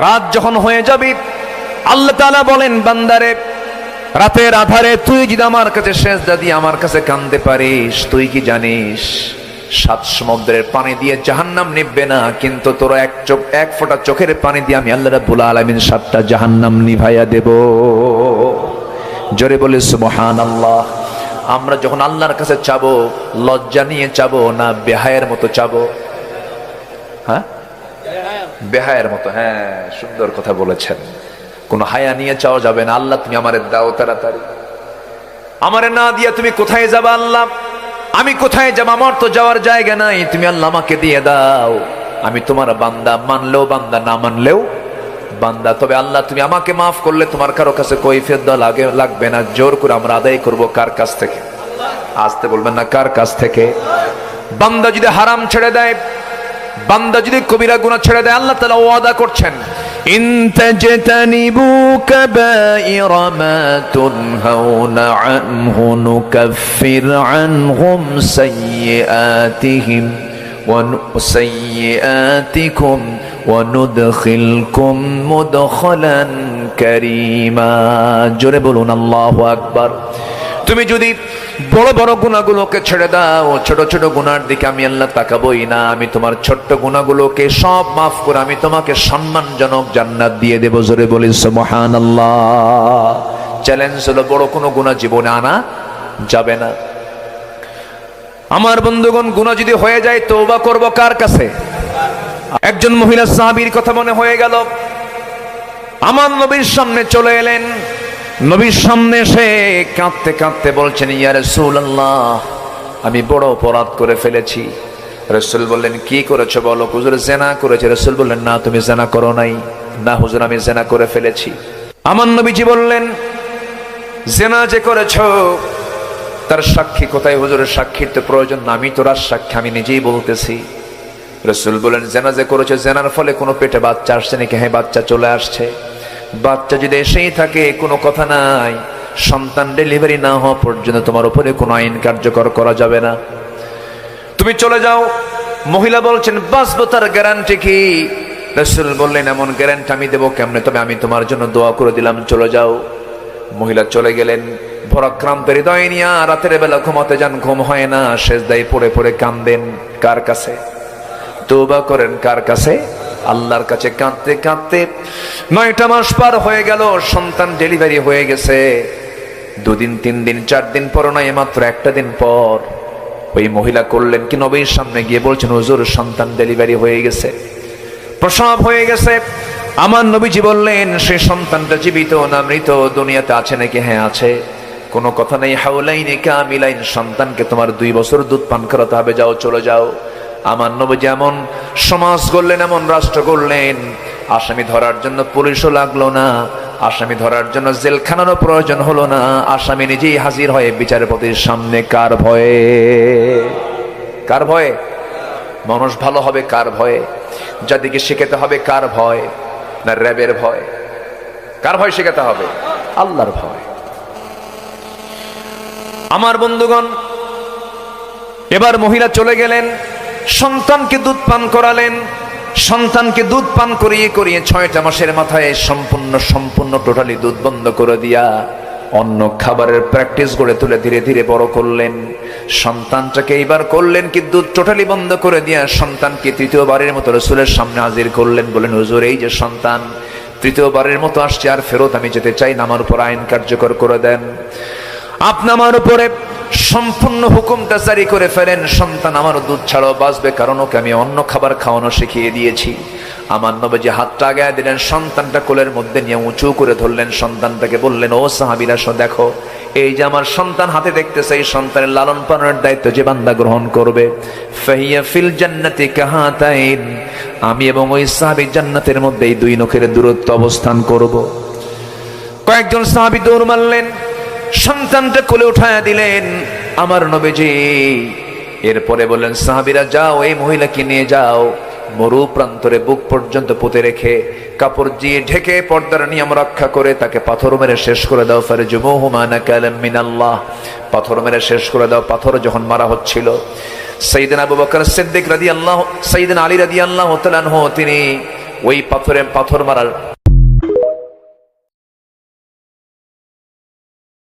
রাত যখন হয়ে যাবে আল্লাহ তাআলা বলেন, বান্দারে রাতের আধারে তুই যদি আমার কাছে সেজদা দিয়ে আমার কাছে কাঁদতে পারিস, তুই কি জানিস 7 সমুদ্রের পানি দিয়ে জাহান্নাম নিভবে না, কিন্তু তোর এক ফোঁটা চোখের পানি দিয়ে আমি আল্লাহ রাব্বুল আলামিন 7টা জাহান্নাম নিভাইয়া দেব। জোরে বলে সুবহানাল্লাহ। আমরা যখন আল্লাহর কাছে চাবো লজ্জা নিয়ে চাবো না বেহায়ের মতো চাবো? হ্যাঁ, বেহায়ের মতো। হ্যাঁ, সুন্দর কথা বলেছেন। কোন হায়া নিয়ে চাওয়া যাবে না, আল্লাহ তুমি আমারে দাও তাড়াতাড়ি, আমারে না দিয়া তুমি কোথায় যাবা আল্লাহ, আমি কোথায় যাব, আমার তো যাওয়ার জায়গা নাই, তুমি আল্লাহ আমাকে দিয়ে দাও। আমি তোমার বান্দা, মানলেও বান্দা না মানলেও বান্দা। তবে আল্লাহ তুমি আমাকে মাফ করলে তোমার কারো কাছে কৈফিয়ত দেওয়া লাগবে না, জোর করে আমরা আদায় করব কার কাছ থেকে? আসতে বলবেন না, কার কাছ থেকে? বান্দা যদি হারাম ছেড়ে দেয়, বান্দা যদি কবিরা গুনাহ ছেড়ে দেয়, আল্লাহ তাআলা ওয়াদা করছেন, ইন তাজতানিবু কাবাইরা মা তুনহাউনা আনহু নুকাফির আনহুম সাইয়্যাতিহিম ওয়া সাইয়্যাতিকুম ওয়া নুদখিলকুম মুদখালান কারীমা। জোরে বলুন আল্লাহু আকবার। তুমি যদি বড় বড় গুনাহগুলোকে ছেড়ে দাও, ছোট ছোট গুনার দিকে আমি আল্লাহ তাকাবই না, আমি তোমার ছোট্ট গুনাহগুলোকে সব মাফ করে আমি তোমাকে সম্মানজনক জান্নাত দিয়ে দেব। জোরে বলি সুবহানাল্লাহ। চ্যালেঞ্জ হলো বড় কোনো গুনাহ জীবনে আনা যাবে না। আমার বন্ধুগণ, গুনাহ যদি হয়ে যায় তওবা করব কার কাছে? একজন মহিলা সাহাবীর কথা মনে হয়ে গেল, আমার নবীর সামনে চলে এলেন। নবীর সামনে এসে কাঁদতে কাঁদতে বলছেন, ইয়া রাসূলুল্লাহ, আমি বড় অপরাধ করে ফেলেছি। রাসূল বললেন, কি করেছো বলো? হুজুর জিনা করেছি। রাসূল বললেন, না তুমি জিনা করো নাই। না হুজুর, আমি জিনা করে ফেলেছি। আমার নবীজি বললেন, জিনা যে করেছো তার সাক্ষী কোথায়? হুজুরের সাক্ষীর তো প্রয়োজন না, আমি তোর সাক্ষী, আমি নিজেই বলতেছি। রাসূল বললেন, জিনা যে করেছো, জিনার ফলে কোনো পেটে বাচ্চা আসছে নাকি? হ্যাঁ, বাচ্চা চলে আসছে। বাচ্চা যদি এসেই থাকে কোনো কথা নাই, সন্তান ডেলিভারি না হওয়া পর্যন্ত তোমার উপরে কোনো আইন কার্যকর করা যাবে না, তুমি চলে যাও। মহিলা বলছেন, বাঁচবো তার গ্যারান্টি কি? রাসূল বললেন, এমন গ্যারান্টি আমি দেবো কেমনে, তবে আমি তোমার জন্য দোয়া করে দিলাম, চলে যাও। মহিলা চলে গেলেন। ভরাক্রান্ত হৃদয় নিয়ে রাতের বেলা ঘুমাতে যান, ঘুম হয় না, সেজদায় পড়ে পড়ে কাঁদেন। কার কাছে? তওবা করেন কার কাছে? আল্লাহর কাছে। কাঁদতে কাঁদতে 9টা মাস পার হয়ে গেল, সন্তান ডেলিভারি হয়ে গেছে। 2 দিন 3 দিন 4 দিন পর নয়, মাত্র 1টা দিন পর ওই মহিলা করলেন কি, নবীর সামনে গিয়ে বলছেন, হুজুর সন্তান ডেলিভারি হয়ে গেছে, প্রসব হয়ে গেছে। আমার নবীজি বললেন, সেই সন্তানটা জীবিত না মৃত, দুনিয়াতে আছে নাকি? হ্যাঁ আছে। কোনো কথা নেই, হাওলাইন কামিলাইন, সন্তানকে তোমার 2 বছর দুধ পান করাতে হবে, যাও চলে যাও। আমার নবী যেমন সমাজ গড়লেন, এমন রাষ্ট্র গড়লেন। আসামি ধরার জন্য পুলিশও লাগলো না, আসামি ধরার জন্য জেলখানারও প্রয়োজন হলো না, আসামি নিজেই হাজির হয়ে বিচারপতির সামনে। কার ভয়ে? কার ভয়ে? মানুষ ভালো হবে কার ভয়ে? যাদেরকে শেখাতে হবে কার ভয়? না র্যাবের ভয়? কার ভয় শেখাতে হবে? আল্লাহর ভয়। আমার বন্ধুগণ, এবার মহিলা চলে গেলেন, সন্তানকে দুধ পান করালেন। সন্তানকে দুধ পান করিয়ে করিয়ে 6টা মাসের মাথায় সম্পূর্ণ টোটালি দুধ বন্ধ করে দিয়া অন্য খাবারের প্র্যাকটিস গড়ে তুলে ধীরে ধীরে বড় করলেন। সন্তানটাকে এইবার করলেন কি, দুধ টোটালি বন্ধ করে দিয়া সন্তানকে 3য়বারের মতো রাসূলের সামনে হাজির করলেন। বলেন, হুজুর এই যে সন্তান 3য়বারের মতো আসছে, আর ফেরত আমি যেতে চাই না, আমার উপর আইন কার্যকর করে দেন। আপনি আমার উপরে সম্পূর্ণ হুকুমটা জারি করে ফেলেন, সন্তান আমার দুধ ছাড়াও বাঁচবে, কারণ ওকে আমি অন্য খাবার খাওয়ানো শিখিয়ে দিয়েছি। আমার নবীজি হাতটা আগায় দিলেন, সন্তানটা কোলের মধ্যে নিয়ে উঁচু করে ধরলেন। সন্তানটাকে বললেন, ও সাহাবীরা দেখো, এই যে আমার সন্তান হাতে দেখতেছে, এই সন্তানের লালন পালনের দায়িত্ব যে বান্দা গ্রহণ করবে, ফাহিয়া ফিল জান্নাতি কাহাতাইন, আমি এবং ওই সাহাবী জান্নাতের মধ্যে এই 2 নখের দূরত্ব অবস্থান করব। কয়েকজন সাহাবী দৌড় মারলেন, সন্তানটা কোলে উঠায়া দিলেন আমার নবীজি। এরপরে বললেন, সাহাবীরা যাও, এই মহিলাকে নিয়ে যাও, মরু প্রান্তরে বুক পর্যন্ত পুঁতে রেখে কাপড় দিয়ে ঢেকে পর্দার নিয়ম রক্ষা করে তাকে পাথর মেরে শেষ করে দাও। ফারজুমুহুমা নাকালাম মিনাল্লাহ, পাথর মেরে শেষ করে দাও। পাথর যখন মারা হচ্ছিল, সাইয়েদনা আবু বকর সিদ্দিক রাদিয়াল্লাহু, সাইয়েদনা আলী রাদিয়াল্লাহু তাআলা আনহু তিনি ওই পাথরে পাথর মারার